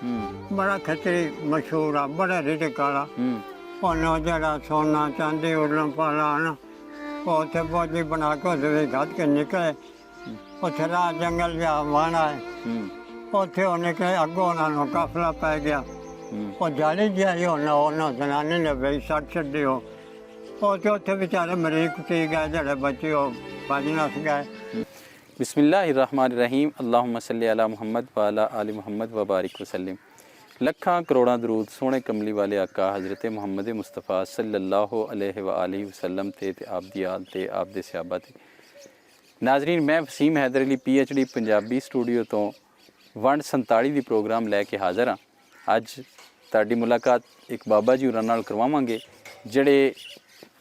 बड़ा खतरी मशहूर आ, बड़ा रिजक वाला। ਉਹਨੂੰ ਜਿਹੜਾ ਸੋਨਾ ਚਾਂਦੀ ਉਲਮ ਪਾਲਾ ਨਾ ਉਹ ਉੱਥੇ ਬੋਝੀ ਬਣਾ ਕੇ ਉਹਦੇ ਘੱਟ ਕੇ ਨਿਕਲੇ। ਉੱਥੇ ਰਾਹ ਜੰਗਲ ਜਿਹਾ ਵਾਣਾ ਹੈ, ਉੱਥੇ ਉਹ ਨਿਕਲੇ। ਅੱਗੋਂ ਉਹਨਾਂ ਨੂੰ ਕਾਫਲਾ ਪੈ ਗਿਆ। ਉਹ ਜਾਲੀ ਜਿਹੀ ਉਹਨਾਂ ਜ਼ਨਾਨੀ ਨੇ ਬਈ ਸੱਟ ਛੱਡੀ। ਉਹ ਤੇ ਉੱਥੇ ਵਿਚਾਰੇ ਮਰੀਜ਼ ਕੁੱਟੀ ਗਏ, ਜਿਹੜੇ ਬੱਚੇ ਉਹ ਭੱਜ ਨੱਸ ਗਏ। बिस्मिल्लाहिर्रहमानिर्रहीम अल्लाहुम्मा सल्ली अला मुहम्मद व अला आलि मुहम्मद व बारिक वसल्लम। लखां करोड़ां दरूद सोहणे कमली वाले आका हज़रत मुहम्मद मुस्तफ़ा सल्लल्लाहु अलैहि व आलिहि वसल्लम ते आप दी आल ते आप दे सहाबा ते। नाज़रीन, मैं वसीम हैदर अली PhD पंजाबी स्टूडियो तो वंड 47 दी प्रोग्राम लैके हाज़र हाँ। अज तुहाडी मुलाकात एक बाबा जी होरां नाल करवावांगे, जिहड़े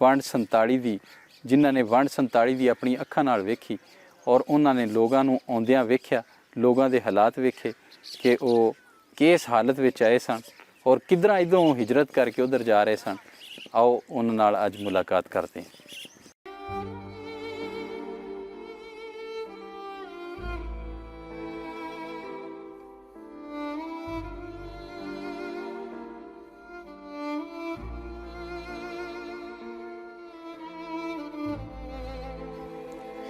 वंड 47 दी जिन्हां ने वंड 47 दी अपनी अखां नाल वेखी और उन्होंने लोगों नूं आउंदियां वेख्या, लोगों के हालात वेखे कि वो किस हालत में आए सन और किधर इधरों हिजरत करके उधर जा रहे सन। आओ उन्हां नाल अज मुलाकात करते हैं।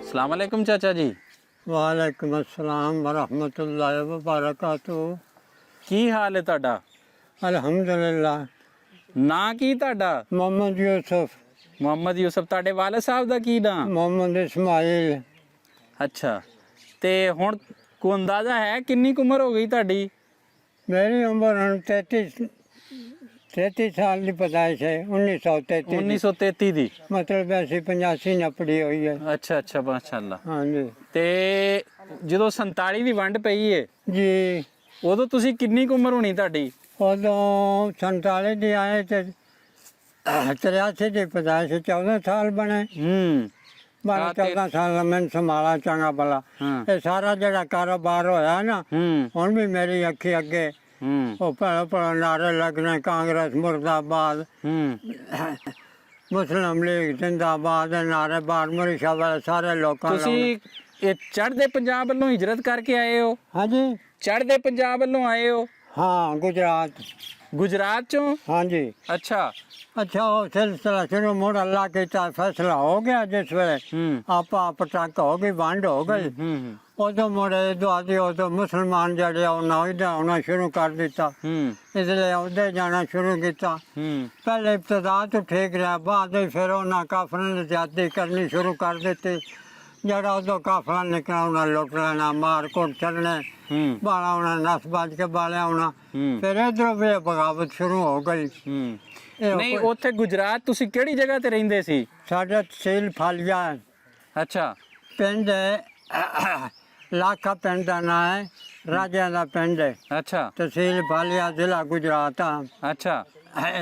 अस्सलाम वालेकुम चाचा जी। वालेकुम अस्सलाम वरहमतुल्लाहि व बरकातुहू। की हाल है तुहाडा? अल्हम्दुलिल्लाह। ना की तुहाडा? मोहम्मद यूसुफ। मोहम्मद यूसुफ। तुहाडे वालिद साहब दा की नाम? मोहम्मद इस्माइल। अच्छा, ते हुण को अंदाजा है किन्नी कुछ उम्र हो गई तुहाडी? मेरी उम्र हुण 33 साल की पैदाइश है। 1933 1933 दी। मतलब ऐसी 85 नपड़ी हुई है। अच्छा अच्छा, माशाअल्लाह। हाँ जी। ते ਜਦੋਂ 47 ਦੀ ਵੰਡ ਪਈ ਏ जी ਉਦੋਂ ਤੁਸੀਂ ਕਿੰਨੀ ਕੁ ਉਮਰ ਹੋਣੀ ਤੁਹਾਡੀ? उदों 47 की आए तो 83 की पैदाइश 14 साल बने। 12-14 साल मैंने संभाला चंगा भला। ये सारा जरा कारोबार होया ना, हुण भी मेरी अखी अगे वो पढ़ो पढ़ो नारे लगने, कांग्रेस मुर्दाबाद, मुस्लिम लीग जिंदाबाद नारे बार मुरीशा वाले सारे लोग। ਤੁਸੀਂ ਇਹ ਚੜ੍ਹਦੇ ਪੰਜਾਬ ਵੱਲੋਂ ਹਿਜਰਤ ਕਰਕੇ ਆਏ ਹੋ? हाँ जी। ਚੜ੍ਹਦੇ ਪੰਜਾਬ ਵੱਲੋਂ ਆਏ ਹੋ? हाँ गुजरात। गुजरात चों? हाँ जी। अच्छा अच्छा, वो सिलसिला शुरू मुड़ अल्लाह के फैसला हो गया जिस वेले आपा पटाक हो गई, वंड हो गई। उदो मुड़े दुआदी उदो मुसलमान जड़े उन्हें आना शुरू कर दिता, इसलिए उधर जाना शुरू किया। पहले इब्तदा तो ठीक रहा, बाद फिर उन्हें काफिले ने ज्यादती करनी शुरू कर दी। जरा उदो काफिला निकला उन्हें लुट लेना, मार कुट चढ़ने, बाला उन्हें नस बज के बाले आना। फिर इधरों भी बगावत शुरू हो गई। नहीं, उत्थे गुजरात तुसी केड़ी जगह ते रहिंदे सी? साडा तहसील फालिया है। अच्छा। पिंड है लाखा, पिंड का नाम है, राजा का पिंड है। अच्छा। तहसील फालिया, जिला गुजरात। अच्छा।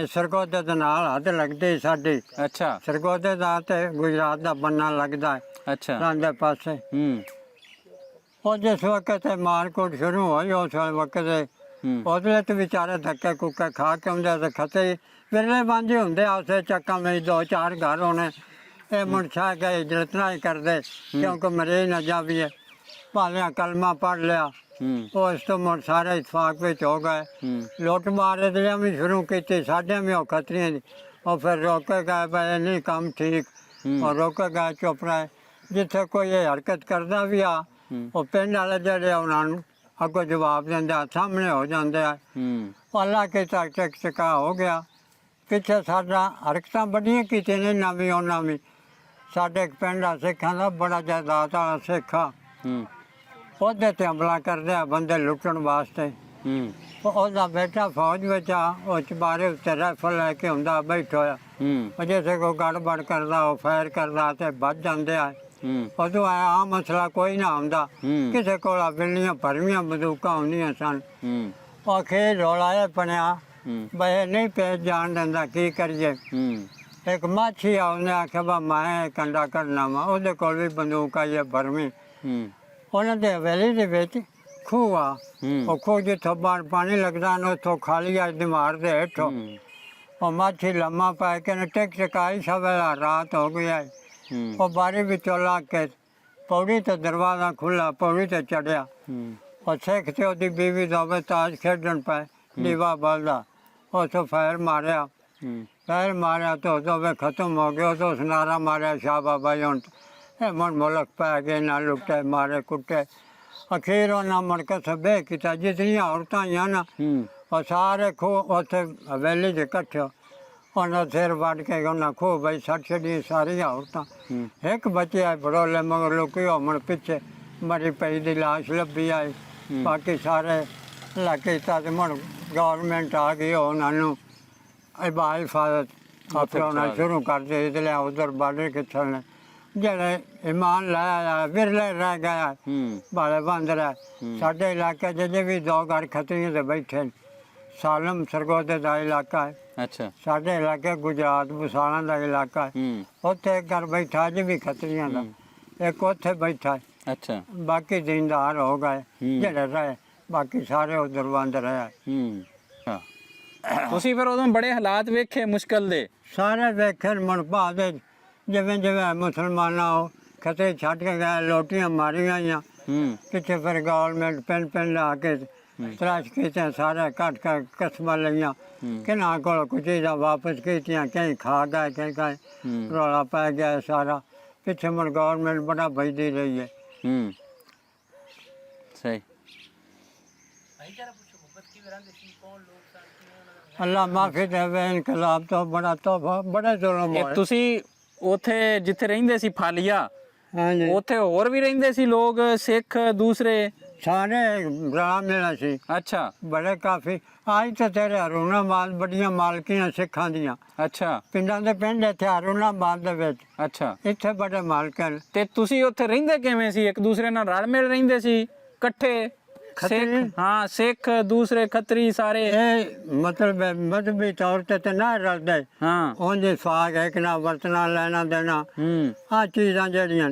सरगोदे दे नाल हद लगदी साडी। अच्छा। सरगोदे दा ते गुजरात दा बन्ना लगदा है। अच्छा। रांदे पासे। और जिस वक्त मारकुट शुरू हुई उस वक्त उसले तो बेचारे धक्के कुक्के खा के आंदे ते खते विरले बांझे होंदे। उस चक्का में 2-4 घर होने, ये मुंशा के हिजरत ना ही करते क्योंकि मरीज न जाविए। भालिया कलमा पढ़ लिया, उस तो मुड़ सारे इतफाक विच हो गए। लुट मार इसलिए भी शुरू की, साढ़े भी खतरियां दी। और फिर रोके गए भाई नहीं काम ठीक, और रोके गए चुप रहे। जिथे कोई ये हरकत करता भी आ, वो पिंड वाले जड़े उन्होंने अगो जवाब देंगे, सामने हो जाते हैं। अल्लाह के तक चका हो गया। पिछे साडा हरकत बड़िया की ने नवी उन्हें भी। साढ़े पिंड आ सिखा का बड़ा जायदाद वाला सिख आ, ਉਹਦੇ ਤੇ ਹਮਲਾ ਕਰਦੇ ਆ ਬੰਦੇ ਲੁੱਟਣ ਵਾਸਤੇ। ਉਹਦਾ ਬੇਟਾ ਫੌਜ ਵਿੱਚ ਆ, ਉਹ ਚਬਾਰੇ ਉੱਤੇ ਰਾਈਫਲ ਲੈ ਕੇ ਹੁੰਦਾ ਬੈਠਾ ਹੋਇਆ। ਉਹ ਜਿਸੇ ਕੋਈ ਗੜਬੜ ਕਰਦਾ ਉਹ ਫਾਇਰ ਕਰਦਾ ਤੇ ਵੱਜ ਜਾਂਦੇ ਆ। ਉਦੋਂ ਆ ਮਸਲਾ ਕੋਈ ਨਾ ਹੁੰਦਾ, ਕਿਸੇ ਕੋਲ ਬਿੱਲੀਆਂ ਭਰਵੀਆਂ ਬੰਦੂਕਾਂ ਹੁੰਦੀਆਂ ਸਨ। ਉਹ ਖੇਡ ਰੌਲਾ ਇਹ ਬਣਿਆ ਬਈ ਨਹੀਂ ਪੇਜ ਜਾਣ ਦਿੰਦਾ, ਕੀ ਕਰੀਏ। ਇੱਕ ਮਾਛੀ ਆ, ਉਹਨੇ ਆਖਿਆ ਬਾ ਮੈਂ ਕੰਡਾ ਕਰਨਾ ਵਾ। ਉਹਦੇ ਕੋਲ ਵੀ ਬੰਦੂਕ ਆਈ ਹੈ ਭਰਵੀਂ। ਉਹਨਾਂ ਦੇ ਹਵੇਲੀ ਦੇ ਵਿੱਚ ਖੂਹ ਆ, ਉਹ ਖੂਹ ਜਿੱਥੋਂ ਬਾਹਰ ਪਾਣੀ ਲੱਗਦਾ ਨਾ ਉੱਥੋਂ ਖਾਲੀ ਅੱਜ ਦੀਵਾਰ ਦੇ ਹੇਠੋਂ ਉਹ ਮਾਛੀ ਲੰਮਾ ਪੈ ਕੇ ਟਿਕ ਟਿਕਾਈ ਸਵੇਲਾ ਰਾਤ ਹੋ ਗਈ ਹੈ। ਉਹ ਬਾਰੀ ਵਿੱਚੋਂ ਲਾ ਕੇ ਪੌੜੀ ਤੇ ਦਰਵਾਜ਼ਾ ਖੁੱਲਾ, ਪੌੜੀ ਤੇ ਚੜਿਆ। ਉਹ ਸਿੱਖ ਤੇ ਉਹਦੀ ਬੀਵੀ ਦੋਵੇਂ ਤਾਸ਼ ਖੇਡਣ ਪਏ ਦੀਵਾ ਬਲਦਾ ਉੱਥੋਂ ਫੈਰ ਮਾਰਿਆ ਫੈਰ ਮਾਰਿਆ ਤਾਂ ਉਹ ਦੋਵੇਂ ਖਤਮ ਹੋ ਗਏ ਉਦੋਂ ਸੁਨਾਰਾ ਮਾਰਿਆ ਸ਼ਾਹ ਬਾਬਾ ਜੀ ਹੁਣ ਇਹ ਮਨ ਮੁਲਕ ਪੈ ਗਏ ਨਾ ਲੁੱਟੇ ਮਾਰੇ ਕੁੱਟੇ ਅਖੀਰ ਉਹਨਾਂ ਮੁੜ ਕੇ ਸਭੇ ਕੀਤਾ ਜਿਤਨੀਆਂ ਔਰਤਾਂ ਆਈਆਂ ਨਾ ਉਹ ਸਾਰੇ ਖੂਹ ਉੱਥੇ ਹਵੇਲੀ ਦੇ ਇਕੱਠੇ ਉਹਨਾਂ ਸਿਰ ਵੱਢ ਕੇ ਉਹਨਾਂ ਖੂਹ ਬਈ ਛੱਡ ਛੱਡੀ ਸਾਰੀਆਂ ਔਰਤਾਂ ਇੱਕ ਬੱਚੇ ਬੜੋਲੇ ਮਗਰ ਲੋਕੀ ਹੋਮਣ ਪਿੱਛੇ ਮਰੀ ਪਈ ਦੀ ਲਾਸ਼ ਲੱਭੀ ਆਈ ਬਾਕੀ ਸਾਰੇ ਇਲਾਕੇ ਤਾਂ ਤੇ ਮੁੜ ਗੌਰਮੈਂਟ ਆ ਗਈ ਉਹਨਾਂ ਨੂੰ ਹਿਫਾਜ਼ਤ ਆਪਣਾ ਸ਼ੁਰੂ ਕਰ ਦੇ ਇਧਰ ਉਧਰ ਬਾਰਡਰ ਕਿੱਥੇ ਨੇ ਜਿਹੜੇ ਇਮਾਨ ਲਾਇਆ ਵਿਰਲੇ ਰਹਿ ਗਿਆ ਬਾਲੇ ਬੰਦ ਰਹੇ ਸਾਡੇ ਇਲਾਕੇ 'ਚ ਜੇ ਵੀ ਦੋ ਘਰ ਖਤਰੀਆਂ ਦੇ ਬੈਠੇ ਨੇ ਸਾਲਮ ਸਰਗੋਦੇ ਦਾ ਇਲਾਕਾ ਹੈ ਅੱਛਾ ਸਾਡੇ ਇਲਾਕੇ ਗੁਜਰਾਤ ਬੁਸਾਣਾ ਦਾ ਇਲਾਕਾ ਹੈ ਉੱਥੇ ਇੱਕ ਘਰ ਬੈਠਾ ਅੱਜ ਵੀ ਖਤਰੀਆਂ ਦਾ ਇੱਕ ਉੱਥੇ ਬੈਠਾ ਹੈ ਅੱਛਾ ਬਾਕੀ ਜ਼ਿੰਦਾਰ ਹੋ ਗਏ ਜਿਹੜੇ ਰਹੇ ਬਾਕੀ ਸਾਰੇ ਉਧਰ ਬੰਦ ਰਹੇ ਹਾਂ ਤੁਸੀਂ ਫਿਰ ਉਦੋਂ ਬੜੇ ਹਾਲਾਤ ਵੇਖੇ ਮੁਸ਼ਕਲ ਦੇ ਸਾਰੇ ਵੇਖੇ ਮਨ ਭਾਦੇ ਜਿਵੇਂ ਜਿਵੇਂ ਮੁਸਲਮਾਨਾਂ ਉਹ ਖਤਰੇ ਛੱਡ ਕੇ ਗਏ ਲੋਟੀਆਂ ਮਾਰੀਆਂ ਆਈਆਂ ਕਿਤੇ ਫਿਰ ਗਵਰਨਮੈਂਟ ਪਿੰਡ ਲਾ ਕੇ ਤਰਾਸ਼ ਕੀਤੇ ਸਾਰੇ ਕੱਟ ਕੇ ਕਸਮਾਂ ਲਈਆਂ ਕਿਨਾਂ ਕੋਲ ਕੁਝ ਚੀਜ਼ਾਂ ਵਾਪਸ ਕੀਤੀਆਂ ਕਈ ਖਾ ਗਏ ਕਈ ਰੌਲਾ ਪੈ ਗਿਆ ਸਾਰਾ ਪਿੱਛੇ ਮੁੜ ਗਵਰਨਮੈਂਟ ਬੜਾ ਭਜਦੀ ਰਹੀ ਹੈ ਸਹੀ ਅੱਲਾ ਮਾਫੀ ਦੇਵੇ ਇਨਕਲਾਬ ਤੋਂ ਬੜਾ ਤੋਹਫਾ ਬੜਾ ਜ਼ੁਲਮ ਹੋਇਆ ਤੁਸੀਂ ਉੱਥੇ ਜਿੱਥੇ ਰਹਿੰਦੇ ਸੀ ਫਾਲੀਆ ਹਾਂਜੀ ਉੱਥੇ ਹੋਰ ਵੀ ਰਹਿੰਦੇ ਸੀ ਲੋਕ ਸਿੱਖ ਦੂਸਰੇ ਸਾਰੇ ਰਾਮ ਮੇਲਾ ਸੀ ਅੱਛਾ ਬੜੇ ਕਾਫੀ ਅੱਜ ਤਾਂ ਤੇਰੇ ਹਰੂਨਾਬਾਦ ਬੜੀਆਂ ਮਾਲਕੀਆਂ ਸਿੱਖਾਂ ਦੀਆਂ ਅੱਛਾ ਪਿੰਡਾਂ ਦੇ ਪਿੰਡ ਇੱਥੇ ਹਰੂਨਾਬਾਦ ਦੇ ਵਿੱਚ ਅੱਛਾ ਇੱਥੇ ਬੜੇ ਮਾਲਕ ਨੇ ਤੇ ਤੁਸੀਂ ਉੱਥੇ ਰਹਿੰਦੇ ਕਿਵੇਂ ਸੀ ਇੱਕ ਦੂਸਰੇ ਨਾਲ ਰਲ ਮਿਲ ਰਹਿੰਦੇ ਸੀ ਇਕੱਠੇ ਸਿੱਖ ਹਾਂ ਸਿੱਖ ਦੂਸਰੇ ਖੱਤਰੀ ਸਾਰੇ ਇਹ ਮਤਲਬ ਮਜ਼ਹਬੀ ਤੌਰ ਤੇ ਨਾ ਰਲਦੇ ਹਾਂ ਉਹਦੇ ਸਾਗ ਹੈ ਕਿ ਨਾ ਵਰਤਣਾ ਲੈਣਾ ਦੇਣਾ ਆਹ ਚੀਜ਼ਾਂ ਜਿਹੜੀਆਂ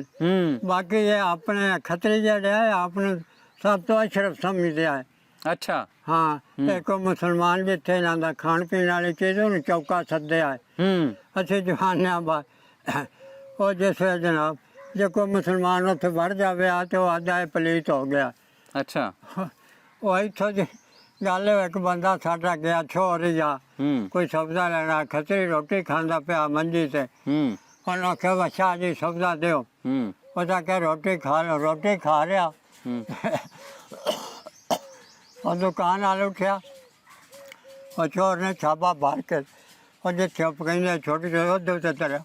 ਬਾਕੀ ਇਹ ਆਪਣੇ ਖੱਤਰੀ ਜਿਹੜੇ ਆ ਆਪਣੇ ਸਭ ਤੋਂ ਅਸ਼ਰਫ ਸਮਝਦੇ ਆ ਅੱਛਾ ਹਾਂ ਤੇ ਕੋਈ ਮੁਸਲਮਾਨ ਵੀ ਇੱਥੇ ਇਹਨਾਂ ਦਾ ਖਾਣ ਪੀਣ ਵਾਲੀ ਚੀਜ਼ ਉਹਨੂੰ ਚੌਕਾ ਸੱਦਿਆ ਅਸੀਂ ਜਵਾਨਿਆਂ ਬਾਅਦ ਉਹ ਜਿਸ ਵੇਲੇ ਜਨਾਬ ਜੇ ਕੋਈ ਮੁਸਲਮਾਨ ਉੱਥੇ ਵੜ ਜਾਵੇ ਆ ਤੇ ਉਹ ਆਦਾ ਪਲੀਤ ਹੋ ਗਿਆ ਅੱਛਾ ਉਹ ਇੱਥੋਂ ਦੀ ਗੱਲ ਇੱਕ ਬੰਦਾ ਸਾਡਾ ਗਿਆ ਛੋਰੀਆ ਕੋਈ ਸਬਜ਼ਾ ਲੈਣਾ ਖਤਰੀ ਰੋਟੀ ਖਾਂਦਾ ਪਿਆ ਮੰਜੀ ਤੇ ਉਹਨਾਂ ਆਖਿਆ ਬੱਚਾ ਜੀ ਸਬਜ਼ਾ ਦਿਓ ਉਹਦਾ ਕਹਿ ਰੋਟੀ ਖਾ ਲਓ ਰੋਟੀ ਖਾ ਰਿਹਾ ਉਹ ਦੁਕਾਨ ਵਾਲ ਉੱਠਿਆ ਉਹ ਚੋਰ ਨੇ ਛਾਪਾ ਮਾਰ ਕੇ ਉਹ ਜੇ ਛੱਪ ਕਹਿੰਦੇ ਛੋਟੀ ਜਿਹੀ ਉਹਦੇ ਉੱਤੇ ਤਰਿਆ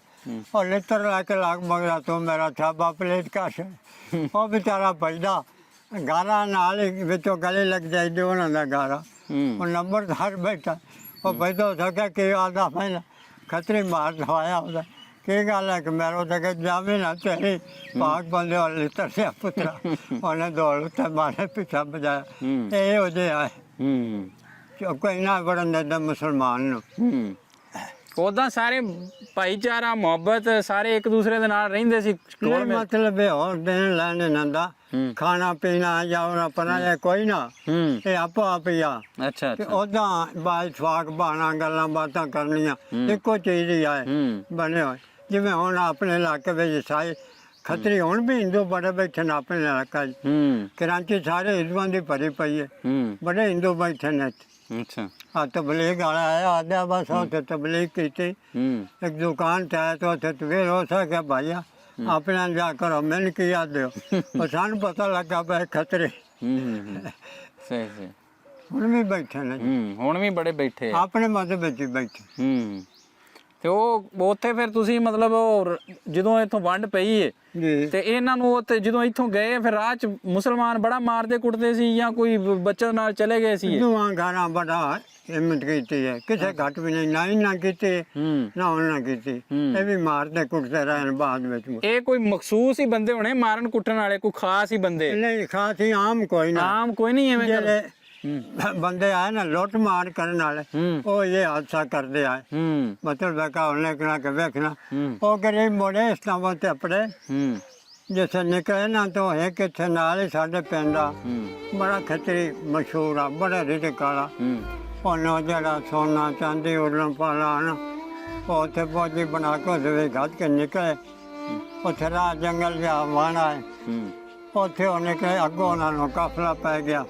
ਉਹ ਲਿੱਤਰ ਲਾ ਕੇ ਲਾਗ ਮੰਗਦਾ ਤੂੰ ਮੇਰਾ ਛਾਪਾ ਪਲੇਟ ਕਾਸ਼ ਉਹ ਵਿਚਾਰਾ ਭਜਦਾ ਗਾਰਾ ਨਾਲ ਹੀ ਵਿੱਚੋਂ ਗਲੇ ਲੱਗ ਜਾਈਦੇ ਉਹਨਾਂ ਦਾ ਗਾਰਾ ਉਹ ਨੰਬਰਦਾਰ ਬੈਠਾ ਉਹ ਪੈਦਾ ਸਕਿਆ ਕਿ ਆਦਾ ਪਹਿਲਾਂ ਖਤਰੇ ਮਾਰ ਦਵਾਇਆ ਉਹਦਾ ਕੀ ਗੱਲ ਹੈ ਕਿ ਮੇਰਾ ਤਾਂ ਕਿ ਜਾਵੇ ਨਾ ਤੇਰੀ ਪਾਕ ਬੰਦੇ ਵਾਲੇ ਲਿੱਤਰ ਸਿਆ ਪੁੱਤਰਾ ਉਹਨੇ ਦੌੜ ਉੱਤੇ ਮਾਰੇ ਪਿੱਛਾ ਬਜਾਇਆ ਇਹ ਹੋ ਜੇ ਆਏ ਕੋਈ ਨਾ ਵੜਨ ਦਿੰਦਾ ਮੁਸਲਮਾਨ ਨੂੰ ਉਦਾਂ ਸਾਰੇ ਭਾਈਚਾਰਾ ਮੁਹੱਬਤ ਸਾਰੇ ਇੱਕ ਦੂਸਰੇ ਦੇ ਨਾਲ ਰਹਿੰਦੇ ਸੀ ਮਤਲਬ ਇਹ ਹੋਰ ਦੇਣ ਲੈਣੇ ਨੰਦਾ ਖਾਣਾ ਪੀਣਾ ਜਾਂ ਪਨਾ ਜਾਂ ਕੋਈ ਨਾ ਇਹ ਆਪੋ ਆਪ ਹੀ ਆ ਅੱਛਾ ਤੇ ਉਦਾਂ ਬਾਈ ਸਵਾਗ ਬਾਣਾ ਗੱਲਾਂ ਬਾਤਾਂ ਕਰਨੀਆਂ ਇੱਕੋ ਚੀਜ਼ ਹੀ ਆਏ ਬਣੇ ਹੋਏ ਜਿਵੇਂ ਹੁਣ ਆਪਣੇ ਇਲਾਕੇ ਵਿੱਚ ਸਾਈ ਖੱਤਰੀ ਹੁਣ ਵੀ ਹਿੰਦੂ ਬੜੇ ਬੈਠੇ ਨੇ ਆਪਣੇ ਇਲਾਕਾ 'ਚ ਕਰਾਚੀ ਸਾਰੇ ਹਿੰਦੂਆਂ ਦੀ ਭਰੀ ਪਈ ਹੈ ਬੜੇ ਹਿੰਦੂ ਬੈਠੇ ਨੇ ਅੱਛਾ ਆ ਤਬਲੀਗ ਵਾਲਾ ਆਇਆ ਆਦਿਆ ਬਸ ਉੱਥੇ ਤਬਲੀਗ ਕੀਤੀ ਇੱਕ ਦੁਕਾਨ ਤੇ ਆਇਆ ਤਾਂ ਉੱਥੇ ਤਵੇਰ ਹੋ ਸਕਿਆ ਭਾਈਆ ਆਪਣੇ ਜਾ ਕਰੋ ਮੈਨੂੰ ਕੀ ਯਾਦ ਦਿਓ ਉਹ ਸਾਨੂੰ ਪਤਾ ਲੱਗਾ ਪਏ ਖਤਰੇ ਸਹੀ ਸਹੀ ਹੁਣ ਵੀ ਬੈਠੇ ਨੇ ਹੁਣ ਵੀ ਬੜੇ ਬੈਠੇ ਆਪਣੇ ਮਜ਼ਹਬ ਵਿੱਚ ਹੀ ਬੈਠੇ ਤੇ ਉਹ ਉੱਥੇ ਫਿਰ ਤੁਸੀਂ ਮਤਲਬ ਜਦੋਂ ਇੱਥੋਂ ਵੰਡ ਪਈ ਏ ਤੇ ਇਹਨਾਂ ਨੂੰ ਉੱਥੇ ਜਦੋਂ ਇੱਥੋਂ ਗਏ ਫਿਰ ਰਾਹ ਚ ਮੁਸਲਮਾਨ ਬੜਾ ਮਾਰਦੇ ਕੁੱਟਦੇ ਸੀ ਜਾਂ ਕੋਈ ਬੱਚੇ ਨਾਲ ਚਲੇ ਗਏ ਸੀ ਦੋਵਾਂ ਘਰਾਂ ਬੜਾ ਹਿੰਮਤ ਕੀਤੀ ਹੈ ਕਿਸੇ ਘੱਟ ਵੀ ਨਹੀਂ ਨਾ ਇਹਨਾਂ ਕੀਤੀ ਨਾ ਉਹਨਾਂ ਕੀਤੀ ਇਹ ਵੀ ਮਾਰਦੇ ਕੁੱਟਦੇ ਰਹੇ ਬਾਅਦ ਵਿੱਚ ਇਹ ਕੋਈ ਮਖਸੂਸ ਹੀ ਬੰਦੇ ਹੋਣੇ ਮਾਰਨ ਕੁੱਟਣ ਵਾਲੇ ਕੋਈ ਖਾਸ ਹੀ ਬੰਦੇ ਨਹੀਂ ਖਾਸ ਹੀ ਆਮ ਕੋਈ ਨਾ ਆਮ ਕੋਈ ਨਹੀਂ ਐਵੇਂ ਜਿਹੜੇ ਬੰਦੇ ਆਏ ਨਾ ਲੁੱਟ ਮਾਰ ਕਰਨ ਵਾਲੇ ਉਹ ਇਹ ਹਾਦਸਾ ਕਰਦੇ ਆਏ ਮਤਲਬ ਵੇਖਾ ਉਹਨੇ ਕਿਹਾ ਕਿ ਵੇਖਣਾ ਉਹ ਗਰੀਬ ਮੋੜੇ ਇਸ ਤਰ੍ਹਾਂ ਤੇ ਆਪਣੇ ਜਿੱਥੇ ਨਿਕਲੇ ਨਾ ਤਾਂ ਹੈ ਕਿੱਥੇ ਨਾਲ ਹੀ ਸਾਡੇ ਪਿੰਡ ਆ ਬੜਾ ਖਤਰੀ ਮਸ਼ਹੂਰ ਆ ਬੜਾ ਰਿਜ਼ਕ ਵਾਲਾ ਉਹਨੂੰ ਜਿਹੜਾ ਸੋਨਾ ਚਾਂਦੀ ਉਲਣ ਪਾਲਾ ਨਾ ਉਹ ਉੱਥੇ ਫੌਜੀ ਬਣਾ ਕੇ ਉਹਦੇ ਵਿੱਚ ਘੱਟ ਕੇ ਨਿਕਲੇ ਉੱਥੇ ਰਾਹ ਜੰਗਲ ਜਿਹਾ ਵਾਣਾ ਹੈ ਉੱਥੇ ਉਹਨੇ ਕਿ ਅੱਗੋਂ ਉਹਨਾਂ ਨੂੰ ਕਾਫਲਾ ਪੈ ਗਿਆ।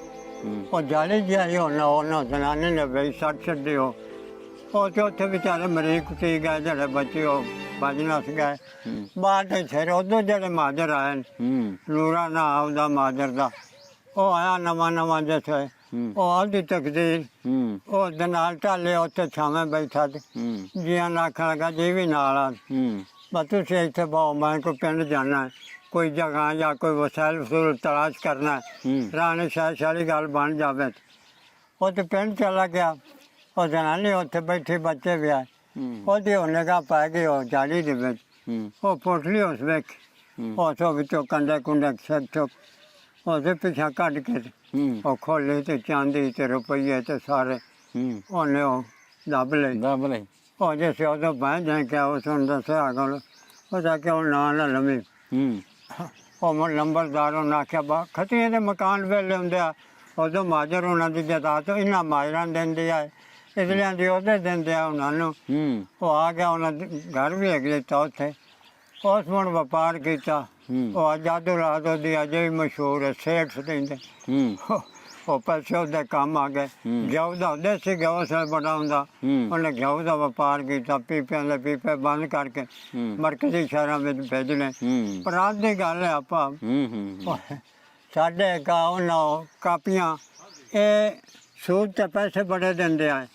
ਉਹ ਜਾਲੀ ਜਿਹੀ ਉਹਨਾਂ ਜ਼ਨਾਨੀ ਨੇ ਬਈ ਸੱਟ ਛੱਡੀ ਉਹ ਤੇ ਉੱਥੇ ਵਿਚਾਰੇ ਮਰੀਜ਼ ਕੁੱਟੀ ਗਏ, ਜਿਹੜੇ ਬੱਚੇ ਉਹ ਬਚ ਨਸ ਗਏ। ਬਾਅਦ ਦੇ ਫਿਰ ਉਦੋਂ ਜਿਹੜੇ ਮਾਜਰ ਆਏ ਨੂਰਾ ਨਾ ਉਹਦਾ ਮਾਜਰ ਦਾ, ਉਹ ਆਇਆ ਨਵਾਂ ਜਿਸ ਵੇ ਉਹ ਆਦੀ ਤਕਦੀਰ ਉਹ ਦੇ ਨਾਲ ਢਾਲੇ ਉੱਥੇ ਛਾਵੇਂ ਬੈਠਾ ਤੇ ਜੀਆਂ ਨਾਲ ਆਖਣ ਲੱਗਾ ਜੀ ਵੀ ਨਾਲ ਆ, ਬਸ ਤੁਸੀਂ ਇੱਥੇ ਬਹੁ ਮੈਂ ਕੋਈ ਪਿੰਡ ਜਾਣਾ, ਕੋਈ ਜਗ੍ਹਾ ਜਾਂ ਕੋਈ ਵਸਾਇਲ ਵਸੂਲ ਤਲਾਸ਼ ਕਰਨਾ, ਰਾਣੇ ਸ਼ਾਹ ਸਾਰੀ ਗੱਲ ਬਣ ਜਾਵੇ। ਉਹ ਤੇ ਪਿੰਡ ਚਲਾ ਗਿਆ। ਉਹ ਜਨਾਨੀ ਉੱਥੇ ਬੈਠੀ, ਬੱਚੇ ਵੀ ਆਏ। ਉਹਦੀ ਉਹ ਨਿਗਾਹ ਪੈ ਗਈ ਉਹ ਜਾਲੀ ਦੇ ਵਿੱਚ, ਉਹ ਪੁੱਛਲੀ ਉਸ ਵੇਖ ਉਸ ਵਿੱਚੋਂ ਕੰਡੇ ਕੁੰਡੇ ਸਿੱਖ ਚੁੱਕ ਉਹਦੇ ਪਿੱਛਾ ਕੱਢ ਕੇ ਉਹ ਖੋਲੇ ਤੇ ਚਾਂਦੀ ਤੇ ਰੁਪਈਏ ਤੇ ਸਾਰੇ ਉਹਨੇ ਉਹ ਦੱਬ ਲਏ। ਉਹ ਜੇ ਸੇ ਉਦੋਂ ਬਹਿ ਜਾਏ ਕਿ ਉਸ ਨੂੰ ਦੱਸਿਆ ਕੋਲ ਉਹਦਾ ਕਿ ਉਹ ਨਾ ਲੰਮੀ ਉਹ ਨੰਬਰਦਾਰ ਉਹਨਾਂ ਆਖਿਆ ਬਾ ਖਤੀਏ ਦੇ ਮਕਾਨ ਵੇਲੇ ਹੁੰਦੇ ਆ, ਉਦੋਂ ਮਾਜਰ ਉਹਨਾਂ ਦੀ ਜਾਇਦਾਦ ਇਹਨਾਂ ਮਾਜਰਾਂ ਦਿੰਦੇ ਆ, ਇਸਲਿਆਂ ਦੀ ਉਹਦੇ ਦਿੰਦੇ ਆ ਉਹਨਾਂ ਨੂੰ। ਉਹ ਆ ਗਿਆ, ਉਹਨਾਂ ਦੇ ਘਰ ਵੀ ਹੈਗੇ ਤਾਂ ਉੱਥੇ ਉਸ ਮੁੜ ਵਪਾਰ ਕੀਤਾ। ਉਹ ਆਜ਼ਾਦੋ ਰਾਤ ਉਹਦੀ ਅਜੇ ਵੀ ਮਸ਼ਹੂਰ ਹੈ, ਸੇਠ ਦਿੰਦੇ ਉਹ ਪੈਸੇ ਉਹਦੇ ਕੰਮ ਆ ਗਏ। ਘਿਓ ਦਾ ਦੇਸੀ ਘਿਓ ਸੇ ਬੜਾ ਹੁੰਦਾ, ਉਹਨੇ ਘਿਓ ਦਾ ਵਪਾਰ ਕੀਤਾ। ਪੀਪਿਆਂ ਦੇ ਪੀਪੇ ਬੰਦ ਕਰਕੇ ਮਰਕਜ਼ੀ ਸ਼ਹਿਰਾਂ ਵਿੱਚ ਭੇਜਣੇ। ਪਰ ਰਾਤ ਦੀ ਗੱਲ ਹੈ ਆਪਾਂ ਸਾਡੇ ਉਹਨਾਂ ਕਾਪੀਆਂ ਇਹ ਸੂਦ ਤੇ ਪੈਸੇ ਬੜੇ ਦਿੰਦੇ ਆਏ।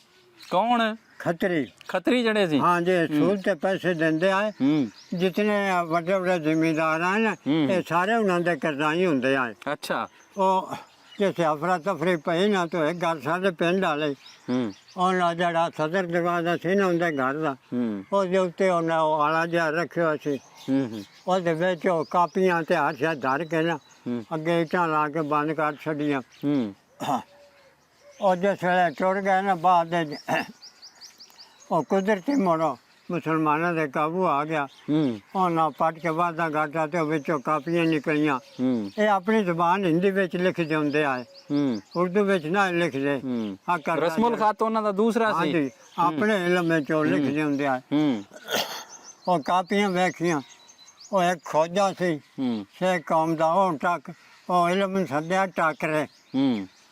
ਕੌਣ? ਖੱਤਰੀ ਜਿਹੜੇ ਸੀ। हाँ जी, सूद के पैसे देंदे आए। जितने बड़े बड़े जिमीदार हैं ना, ये सारे उन्होंने करजाई होंगे आए। अच्छा। वो जैसे अफरा तफरी पई ना तो एक घर साढ़े पिंड वाले ਉਹਨਾਂ ਜਿਹੜਾ ਸਦਰ ਦਰਵਾਜ਼ਾ ਸੀ ਨਾ ਉਹਦੇ ਘਰ ਦਾ, ਉਹਦੇ ਉੱਤੇ ਉਹਨਾਂ ਉਹ ਆਲਾ ਜਿਹਾ ਰੱਖਿਆ ਸੀ। ਉਹਦੇ ਵਿੱਚ ਉਹ ਕਾਪੀਆਂ ਤੇ ਹਰ ਸ਼ਾਇਦ ਧਰ ਕੇ ਨਾ ਅੱਗੇ ਇੱਟਾਂ ਲਾ ਕੇ ਬੰਦ ਕਰ ਛੱਡੀਆਂ। ਉਹ ਜਿਸ ਵੇਲੇ ਟੁਰ ਗਏ ਨਾ ਬਾਅਦ ਦੇ ਉਹ ਕੁਦਰਤੀ ਮੋੜੋ ਮੁਸਲਮਾਨਾਂ ਦੇ ਕਾਬੂ ਆ ਗਿਆ। ਉਹਨਾਂ ਪੱਟ ਕੇ ਵਾਧਾ ਘਾਟਾ ਤੇ ਵਿੱਚੋਂ ਕਾਪੀਆਂ ਨਿਕਲੀਆਂ। ਇਹ ਆਪਣੀ ਜ਼ੁਬਾਨ ਹਿੰਦੀ ਵਿੱਚ ਲਿਖ ਜਾਂਦੇ ਆਏ, ਉਰਦੂ ਵਿੱਚ ਨਾ ਲਿਖਦੇ। ਰਸਮੁਲ ਖਾਤ ਉਹਨਾਂ ਦਾ ਦੂਸਰਾ ਸੀ। ਹਾਂਜੀ, ਆਪਣੇ ਇਲਮ ਵਿੱਚ ਉਹ ਲਿਖ ਜਾਂਦੇ ਆਏ। ਉਹ ਕਾਪੀਆਂ ਵੇਖੀਆਂ। ਉਹ ਇੱਕ ਖੋਜਾ ਸੀ ਸ਼ੇਖ ਕੌਮ ਦਾ, ਉਹ ਇਲਮ ਸੱਦਿਆ ਟਾਕਰੇ।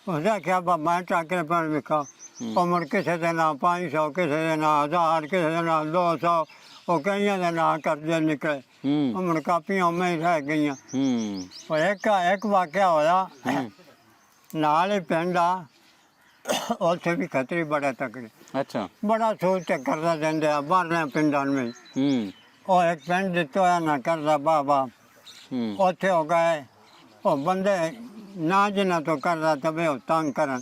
ਉਹਦਾ ਕਿਹਾ ਬਾ ਮੈਂ ਟਾਕਰੇ ਪਰ ਵਿਖਾ। ਉਹ ਮੁੜ ਕਿਸੇ ਦੇ ਨਾਂ 500, ਕਿਸੇ ਦੇ ਨਾਂ 1000, ਕਿਸੇ ਦੇ ਨਾਂ 200, ਉਹ ਕਈਆਂ ਦੇ ਨਾਂ ਕਰਜ਼ੇ ਨਿਕਲੇ। ਉਹ ਮੁੜ ਕਾਪੀਆਂ ਉਵੇਂ ਹੀ ਰਹਿ ਗਈਆਂ। ਉਹ ਇੱਕ ਵਾਕਿਆ ਹੋਇਆ ਨਾਲ ਹੀ ਪਿੰਡ ਆ, ਉੱਥੇ ਵੀ ਖਤਰੀ ਬੜਾ ਤਕੜੇ। ਅੱਛਾ। ਬੜਾ ਸੂਦ ਤੇ ਕਰਜ਼ਾ ਦਿੰਦੇ ਆ ਬਾਹਰਲੇ ਪਿੰਡਾਂ ਵਿੱਚ। ਉਹ ਇੱਕ ਪਿੰਡ ਦਿੱਤਾ ਹੋਇਆ ਨਾ ਕਰਜ਼ਾ ਬਾਬਾ, ਉੱਥੇ ਹੋ ਗਏ ਉਹ ਬੰਦੇ ਨਾ ਜਿਨ੍ਹਾਂ ਤੋਂ ਕਰਜ਼ਾ ਤਵੇ ਉਹ ਤੰਗ ਕਰਨ।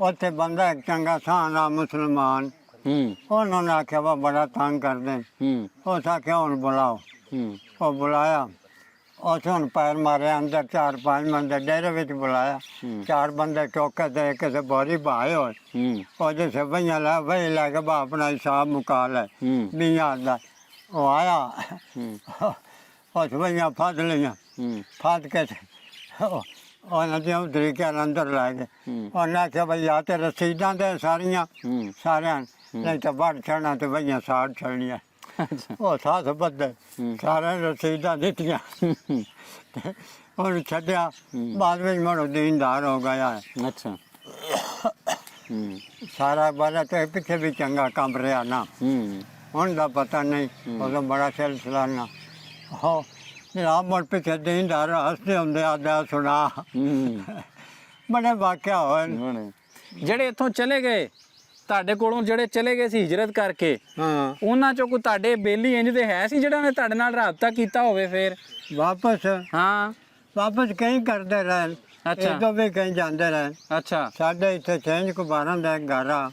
ਉੱਥੇ ਬੰਦਾ ਇੱਕ ਚੰਗਾ ਸਾਨਾ ਮੁਸਲਮਾਨ, ਉਹਨਾਂ ਨੇ ਆਖਿਆ ਵਾ ਬੜਾ ਤੰਗ ਕਰਦੇ। ਉਸ ਆਖਿਆ ਹੁਣ ਬੁਲਾਓ। ਉਹ ਬੁਲਾਇਆ, ਉਸ ਹੁਣ ਪੈਰ ਮਾਰਿਆ ਅੰਦਰ, 4-5 ਬੰਦੇ ਡੇਰੇ ਵਿੱਚ ਬੁਲਾਇਆ। 4 ਬੰਦੇ ਚੌਕੇ ਤੇ ਕਿਸੇ ਬੋਰੀ ਬਾਏ ਹੋਏ। ਉਹ ਜੇ ਸਭਈਆਂ ਲੈ ਵਹੀ ਲੈ ਕੇ ਬਾ ਆਪਣਾ ਹਿਸਾਬ ਮੁਕਾ ਲੈ 20,000 ਦਾ। ਉਹ ਆਇਆ, ਉਹ ਸਭਈਆਂ ਫਸ ਲਈਆਂ। ਫਸ ਕੇ ਉਹਨਾਂ ਦੀਆਂ ਤਰੀਕਿਆਂ ਨਾਲ ਅੰਦਰ ਲੈ ਗਏ। ਉਹਨੇ ਆਖਿਆ ਬਈ ਆ ਤੇ ਰਸੀਦਾਂ ਦੇ ਸਾਰਿਆਂ ਨਹੀਂ ਤਾਂ ਵੱਢ ਛੱਡਣਾ ਤੇ ਬਈਆਂ ਸਾੜ ਛੱਡਣੀਆਂ। ਉਹ ਸਾਥ ਬੱਦੇ ਸਾਰਿਆਂ ਰਸੀਦਾਂ ਦਿੱਤੀਆਂ। ਉਹਨੂੰ ਛੱਡਿਆ, ਬਾਅਦ ਵਿੱਚ ਮੁੜ ਦੀਨਦਾਰ ਹੋ ਗਿਆ। ਅੱਛਾ। ਸਾਰਾ ਬਾਰਾ ਤੇ ਪਿੱਛੇ ਵੀ ਚੰਗਾ ਕੰਮ ਰਿਹਾ ਨਾ, ਹੁਣ ਦਾ ਪਤਾ ਨਹੀਂ। ਉਦੋਂ ਬੜਾ ਸਿਲਸਿਲਾ ਨਾ ਹੋ ਜਨਾਬ, ਮੁੜ ਪਿੱਛੇ ਦੀਨਦਾਰ ਹੱਸਦੇ ਹੁੰਦੇ ਆਦਾ ਸੁਣਾ। ਬੜੇ ਵਾਕਿਆ ਹੋਏ। ਜਿਹੜੇ ਇੱਥੋਂ ਚਲੇ ਗਏ ਤੁਹਾਡੇ ਕੋਲੋਂ, ਜਿਹੜੇ ਚਲੇ ਗਏ ਸੀ ਹਿਜਰਤ ਕਰਕੇ, ਉਹਨਾਂ ਚੋਂ ਕੋਈ ਤੁਹਾਡੇ ਬੇਲੀ ਇੰਜ ਦੇ ਹੈ ਸੀ ਜਿਹੜਾ ਨੇ ਤੁਹਾਡੇ ਨਾਲ ਰਾਬਤਾ ਕੀਤਾ ਹੋਵੇ ਫਿਰ ਵਾਪਸ? ਹਾਂ, ਵਾਪਸ ਕਈ ਕਰਦੇ ਰਹੇ। ਅੱਛਾ। ਵੀ ਕਈ ਜਾਂਦੇ ਰਹੇ। ਅੱਛਾ। ਸਾਡੇ ਇੱਥੇ ਚੇਂਜ ਕੁਬਾਰਾਂ ਦਾ ਘਰ ਆ,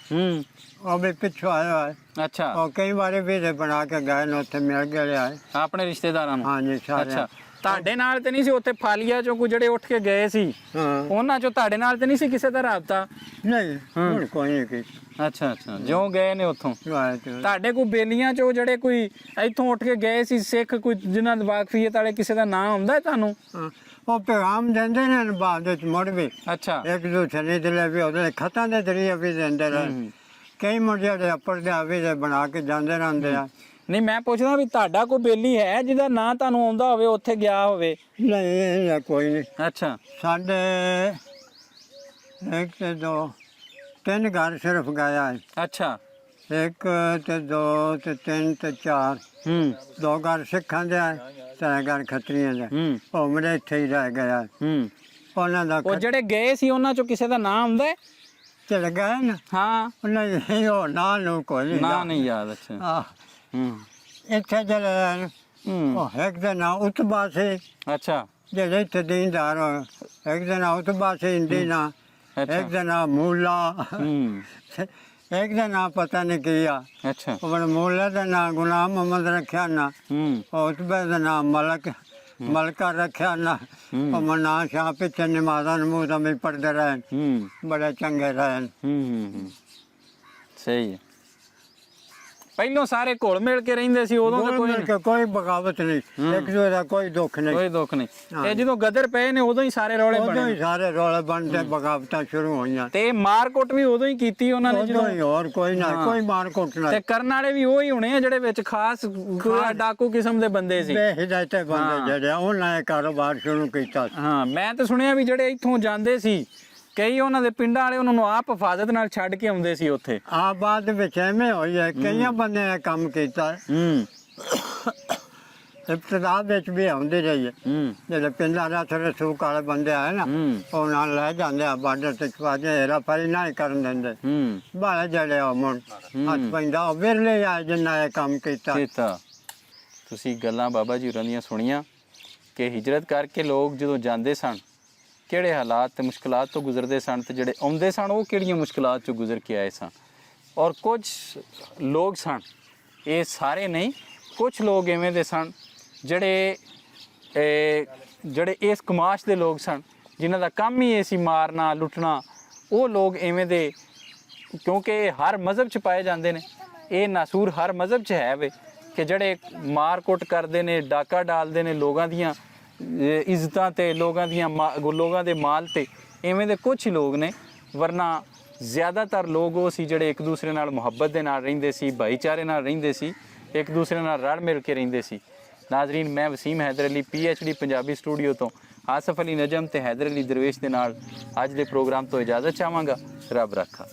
ਉਹ ਵੀ ਪਿੱਛੋਂ ਆਇਆ ਹੋਇਆ। ਅੱਛਾ। ਉਹ ਕਈ ਵਾਰੀ ਵੀਰੇ ਬਣਾ ਕੇ ਗਏ ਨੇ, ਉੱਥੇ ਮਿਲ ਗਏ ਆਏ ਆਪਣੇ ਰਿਸ਼ਤੇਦਾਰਾਂ ਨੂੰ। ਹਾਂਜੀ ਸਾਰੇ। ਅੱਛਾ। ਤੁਹਾਡੇ ਨਾਲ ਤੇ ਨਹੀਂ ਸੀ ਉੱਥੇ ਫਾਲੀਆ ਚੋਂ ਕੋਈ ਜਿਹੜੇ ਉੱਠ ਕੇ ਗਏ ਸੀ, ਉਹਨਾਂ ਚੋਂ ਤੁਹਾਡੇ ਨਾਲ ਤੇ ਨਹੀਂ ਸੀ ਕਿਸੇ ਦਾ ਰਾਬਤਾ? ਨਹੀਂ, ਹੁਣ ਕੋਈ ਨਹੀਂ ਕੀਤੀ। ਅੱਛਾ ਅੱਛਾ, ਜਿਉਂ ਗਏ ਨੇ ਉੱਥੋਂ। ਤੁਹਾਡੇ ਕੋਈ ਬੇਲੀਆਂ ਚੋਂ ਜਿਹੜੇ ਕੋਈ ਇੱਥੋਂ ਉੱਠ ਕੇ ਗਏ ਸੀ ਸਿੱਖ, ਕੋਈ ਜਿਨ੍ਹਾਂ ਦੀ ਵਾਕਫੀਅਤ ਵਾਲੇ, ਕਿਸੇ ਦਾ ਨਾਂ ਆਉਂਦਾ ਤੁਹਾਨੂੰ? ਉਹ ਪੈਗਾਮ ਦਿੰਦੇ ਨੇ ਬਾਅਦ ਵਿੱਚ ਮੁੜ ਵੀ। ਅੱਛਾ। ਇੱਕ ਦੂਸਰੇ ਦੇ ਵੀ ਉਹਦੇ ਖਤਾਂ ਦੇ ਜ਼ਰੀਏ ਵੀ ਦਿੰਦੇ ਰਹੇ। ਕਈ ਮੁੜ ਜਿਹੜੇ ਪਰਦੇ ਵੀ ਬਣਾ ਕੇ ਜਾਂਦੇ ਰਹਿੰਦੇ ਆ। ਨਹੀਂ ਮੈਂ ਪੁੱਛਦਾ ਵੀ ਤੁਹਾਡਾ ਕੋਈ ਬੇਲੀ ਹੈ ਜਿਹਦਾ ਨਾਂ ਤੁਹਾਨੂੰ ਆਉਂਦਾ ਹੋਵੇ, ਉੱਥੇ ਗਿਆ ਹੋਵੇ? ਨਹੀਂ ਇਹ ਕੋਈ ਨਹੀਂ। ਅੱਛਾ ਸਾਡੇ ਇੱਕ ਤੇ ਦੋ ਤਿੰਨ ਘਰ ਸਿਰਫ ਗਿਆ ਹੈ। ਅੱਛਾ ਇੱਕ ਤੇ ਦੋ ਤੇ ਤਿੰਨ ਤੇ ਚਾਰ। ਦੋ ਘਰ ਸਿੱਖਾਂ ਦੇ ਹੈ, ਤਿੰਨ ਘਰ ਖੱਤਰੀਆਂ ਦੇ। ਉਹ ਮੇਰੇ ਇੱਥੇ ਹੀ ਰਹਿ ਗਿਆ ਹੈ। ਉਹਨਾਂ ਦਾ ਉਹ ਜਿਹੜੇ ਗਏ ਸੀ ਉਹਨਾਂ ਚੋਂ ਕਿਸੇ ਦਾ ਨਾਂ ਆਉਂਦਾ ਹੈ? ਚਲੇ ਗਏ ਨਾ। ਹਾਂ ਉਹਨਾਂ ਦੇ ਉਹ ਨਾਂ ਨੂੰ ਕੋਈ ਨਾਂ ਨਹੀਂ ਯਾਦ। ਅੱਛਾ ਆਹ ਇੱਥੇ ਜਿਹੜੇ ਉਹ ਇੱਕ ਦਾ ਨਾਂ ਉਤਬਾ ਸੀ। ਅੱਛਾ ਜਿਹੜੇ ਇੱਥੇ ਦੀਨਦਾਰ ਹੋਏ, ਇੱਕ ਦਾ ਨਾਂ ਉਤਬਾ ਸੀ ਹਿੰਦੀ ਨਾਂ, ਇੱਕ ਦਾ ਨਾਂ ਮੂਲਾ, ਇੱਕ ਦਾ ਨਾਂ ਪਤਾ ਨਹੀਂ ਕੀ ਆ। ਅੱਛਾ ਉਹ ਮੂਲਾ ਦਾ ਨਾਂ ਗੁਲਾਮ ਮੁਹੰਮਦ ਰੱਖਿਆ ਨਾ, ਉਤਬੇ ਦਾ ਨਾਂ ਮਲਕਾ ਰੱਖਿਆ ਨਾ। ਉਹ ਮਨਾ ਸ਼ਾਹ ਪਿੱਛੇ ਨਮਾਜ਼ਾਂ ਨੂੰ ਤਾਂ ਵੀ ਪੜ੍ਹਦੇ ਰਹੇ, ਬੜੇ ਚੰਗੇ ਰਹੇ। ਸਹੀ ਹੈ। ਪਹਿਲੋਂ ਸਾਰੇ ਘੁਲ ਮਿਲ ਕੇ ਰਹਿੰਦੇ ਸੀ, ਉਦੋਂ ਤਾਂ ਕੋਈ ਬਗਾਵਤ ਨਹੀਂ, ਇੱਕ ਦੂਜੇ ਦਾ ਕੋਈ ਦੁੱਖ ਨਹੀਂ। ਕੋਈ ਦੁੱਖ ਨਹੀਂ। ਇਹ ਜਦੋਂ ਗਦਰ ਪਏ ਨੇ ਉਦੋਂ ਹੀ ਸਾਰੇ ਰੌਲੇ ਬਣੇ, ਉਦੋਂ ਹੀ ਸਾਰੇ ਰੌਲੇ ਬਣਦੇ, ਬਗਾਵਤਾਂ ਸ਼ੁਰੂ ਹੋਈਆਂ। ਤੇ ਮਾਰਕੁੱਟ ਵੀ ਉਦੋਂ ਹੀ ਕੀਤੀ ਉਹਨਾਂ ਨੇ ਜਦੋਂ ਹੀ, ਹੋਰ ਕੋਈ ਨਾ, ਕੋਈ ਮਾਰਕੁੱਟ ਨਾ। ਤੇ ਕਰਨ ਵਾਲੇ ਵੀ ਉਹੀ ਹੋਣੇ ਆ ਜਿਹੜੇ ਵਿੱਚ ਖਾਸ ਡਾਕੂ ਕਿਸਮ ਦੇ ਬੰਦੇ ਸੀ, ਬੇਹਿਦਾਇਤੇ ਬੰਦੇ ਜਿਹੜੇ ਉਹਨਾਂ ਨੇ ਕਾਰੋਬਾਰ ਸ਼ੁਰੂ ਕੀਤਾ। ਹਾਂ ਮੈਂ ਤਾਂ ਸੁਣਿਆ ਵੀ ਜਿਹੜੇ ਇੱਥੋਂ ਜਾਂਦੇ ਸੀ ਕਈ ਉਹਨਾਂ ਦੇ ਪਿੰਡਾਂ ਵਾਲੇ ਉਹਨਾਂ ਨੂੰ ਆਪ ਹਿਫਾਜ਼ਤ ਨਾਲ ਛੱਡ ਕੇ ਆਉਂਦੇ ਸੀ ਉੱਥੇ। ਆ ਬਾਅਦ ਵਿੱਚ ਐਵੇਂ ਹੋਈ ਹੈ, ਕਈਆਂ ਬੰਦਿਆਂ ਨੇ ਕੰਮ ਕੀਤਾ। ਇਬਤਦਾ ਵਿੱਚ ਵੀ ਆਉਂਦੇ ਰਹੀ ਹੈ। ਜਿਹੜੇ ਪਿੰਡਾਂ ਦਾ ਰਸੂਕ ਵਾਲੇ ਬੰਦੇ ਆਏ ਨਾ, ਉਹ ਨਾਲ ਲੈ ਜਾਂਦੇ ਆ ਬਾਰਡਰ ਤੇ ਚਵਾਜੇ, ਹੇਰਾ ਫੇਰੀ ਨਾ ਕਰਨ ਦਿੰਦੇ। ਬਾਲੇ ਜਿਹੜੇ ਉਹ ਮੁੜ ਹੱਥ ਪੈਂਦਾ, ਉਹ ਵਿਰਲੇ ਆਏ ਜਿੰਨਾ ਇਹ ਕੰਮ ਕੀਤਾ। ਤੁਸੀਂ ਗੱਲਾਂ ਬਾਬਾ ਜੀ ਹੋਰਾਂ ਦੀਆਂ ਸੁਣੀਆਂ ਕਿ ਹਿਜਰਤ ਕਰਕੇ ਲੋਕ ਜਦੋਂ ਜਾਂਦੇ ਸਨ ਕਿਹੜੇ ਹਾਲਾਤ ਤੇ ਮੁਸ਼ਕਲਾਂ ਤੋਂ ਗੁਜ਼ਰਦੇ ਸਨ, ਤੇ ਜਿਹੜੇ ਆਉਂਦੇ ਸਨ ਉਹ ਕਿਹੜੀਆਂ ਮੁਸ਼ਕਲਾਂ ਚੋਂ ਗੁਜ਼ਰ ਕੇ ਆਏ ਸਨ। ਔਰ ਕੁਝ ਲੋਕ ਸਨ, ਇਹ ਸਾਰੇ ਨਹੀਂ, ਕੁਝ ਲੋਕ ਐਵੇਂ ਦੇ ਸਨ ਜਿਹੜੇ ਇਸ ਕਮਾਸ਼ ਦੇ ਲੋਕ ਸਨ, ਜਿਨ੍ਹਾਂ ਦਾ ਕੰਮ ਹੀ ਇਹ ਸੀ ਮਾਰਨਾ ਲੁੱਟਣਾ। ਉਹ ਲੋਕ ਐਵੇਂ ਦੇ, ਕਿਉਂਕਿ ਇਹ ਹਰ ਮਜ਼ਹਬ 'ਚ ਪਾਏ ਜਾਂਦੇ ਨੇ, ਇਹ ਨਾਸੂਰ ਹਰ ਮਜ਼ਹਬ 'ਚ ਹੈ ਵੇ ਕਿ ਜਿਹੜੇ ਮਾਰ ਕੁੱਟ ਕਰਦੇ ਨੇ, ਡਾਕਾ ਡਾਲਦੇ ਨੇ ਲੋਕਾਂ ਦੀਆਂ ਇੱਜ਼ਤਾਂ ਤੇ, ਲੋਕਾਂ ਦੇ ਮਾਲ ਤੇ। ਐਵੇਂ ਦੇ ਕੁਝ ਹੀ ਲੋਕ ਨੇ, ਵਰਨਾ ਜ਼ਿਆਦਾਤਰ ਲੋਕ ਉਹ ਸੀ ਜਿਹੜੇ ਇੱਕ ਦੂਸਰੇ ਨਾਲ ਮੁਹੱਬਤ ਦੇ ਨਾਲ ਰਹਿੰਦੇ ਸੀ, ਭਾਈਚਾਰੇ ਨਾਲ ਰਹਿੰਦੇ ਸੀ, ਇੱਕ ਦੂਸਰੇ ਨਾਲ ਰਲ ਮਿਲ ਕੇ ਰਹਿੰਦੇ ਸੀ। ਨਾਜ਼ਰੀਨ, ਮੈਂ ਵਸੀਮ ਹੈਦਰ ਅਲੀ PhD ਪੰਜਾਬੀ ਸਟੂਡੀਓ ਤੋਂ ਆਸਫ ਅਲੀ ਨਜਮ ਤੇ ਹੈਦਰ ਅਲੀ ਦਰਵੇਸ਼ ਦੇ ਨਾਲ ਅੱਜ ਦੇ ਪ੍ਰੋਗਰਾਮ ਤੋਂ ਇਜਾਜ਼ਤ ਚਾਹਾਂਗਾ। ਰੱਬ ਰਾਖਾ।